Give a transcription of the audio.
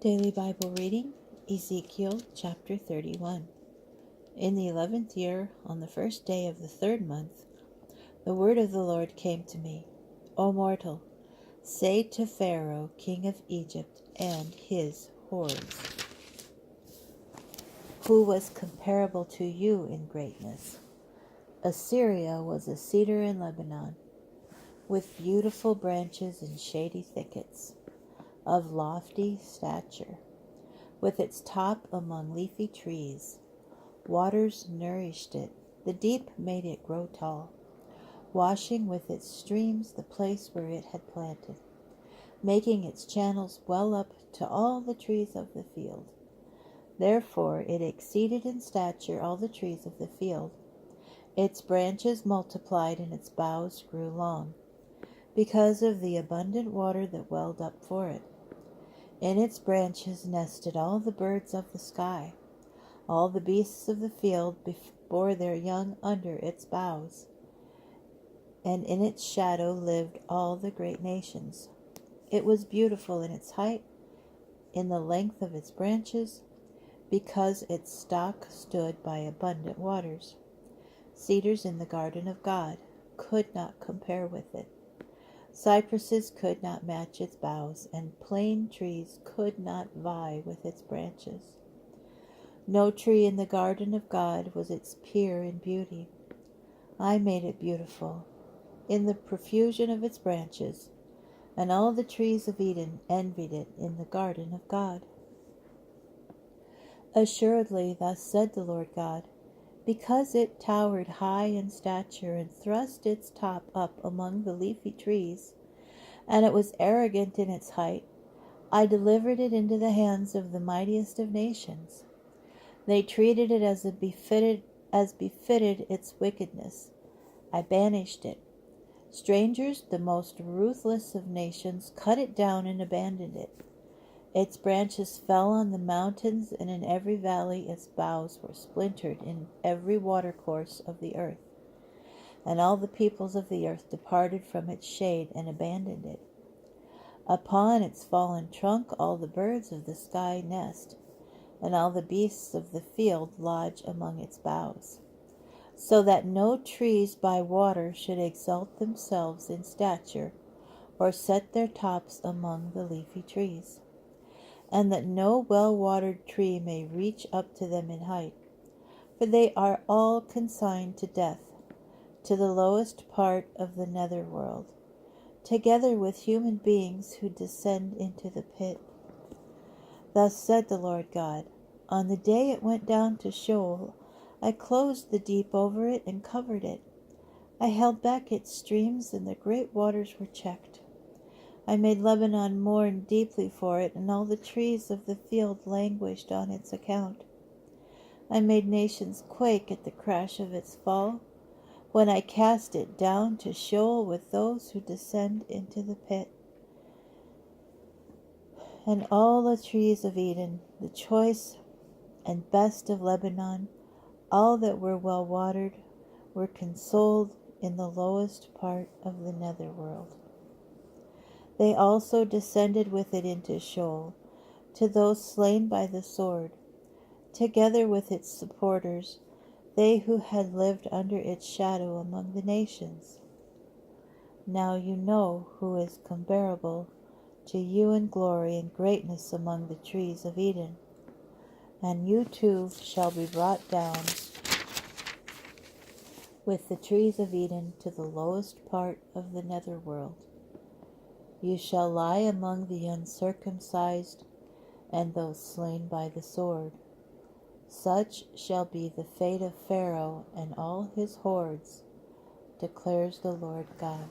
Daily Bible reading, Ezekiel chapter 31. In the 11th year, on the first day of the 3rd month, the word of the Lord came to me. O mortal, say to Pharaoh, king of Egypt, and his hordes, who was comparable to you in greatness. Assyria was a cedar in Lebanon, with beautiful branches and shady thickets, of lofty stature, with its top among leafy trees. Waters nourished it, the deep made it grow tall, washing with its streams the place where it had planted, making its channels well up to all the trees of the field. Therefore it exceeded in stature all the trees of the field. Its branches multiplied and its boughs grew long, because of the abundant water that welled up for it. In its branches nested all the birds of the sky. All the beasts of the field bore their young under its boughs, and in its shadow lived all the great nations. It was beautiful in its height, in the length of its branches, because its stalk stood by abundant waters. Cedars in the garden of God could not compare with it. Cypresses could not match its boughs, and plane trees could not vie with its branches. No tree in the garden of God was its peer in beauty. I made it beautiful in the profusion of its branches, and all the trees of Eden envied it in the garden of God. Assuredly, thus said the Lord God, because it towered high in stature and thrust its top up among the leafy trees, and it was arrogant in its height, I delivered it into the hands of the mightiest of nations. They treated it as befitted its wickedness. I banished it. Strangers, the most ruthless of nations, cut it down and abandoned it. Its branches fell on the mountains, and in every valley its boughs were splintered in every watercourse of the earth. And all the peoples of the earth departed from its shade and abandoned it. Upon its fallen trunk all the birds of the sky nest, and all the beasts of the field lodge among its boughs, so that no trees by water should exalt themselves in stature, or set their tops among the leafy trees, and that no well-watered tree may reach up to them in height, for they are all consigned to death, to the lowest part of the netherworld, together with human beings who descend into the pit. Thus said the Lord God, on the day it went down to Sheol, I closed the deep over it and covered it. I held back its streams, and the great waters were checked. I made Lebanon mourn deeply for it, and all the trees of the field languished on its account. I made nations quake at the crash of its fall, when I cast it down to Sheol with those who descend into the pit. And all the trees of Eden, the choice and best of Lebanon, all that were well watered, were consoled in the lowest part of the netherworld. They also descended with it into Sheol, to those slain by the sword, together with its supporters, they who had lived under its shadow among the nations. Now you know who is comparable to you in glory and greatness among the trees of Eden, and you too shall be brought down with the trees of Eden to the lowest part of the netherworld. You shall lie among the uncircumcised and those slain by the sword. Such shall be the fate of Pharaoh and all his hordes, declares the Lord God.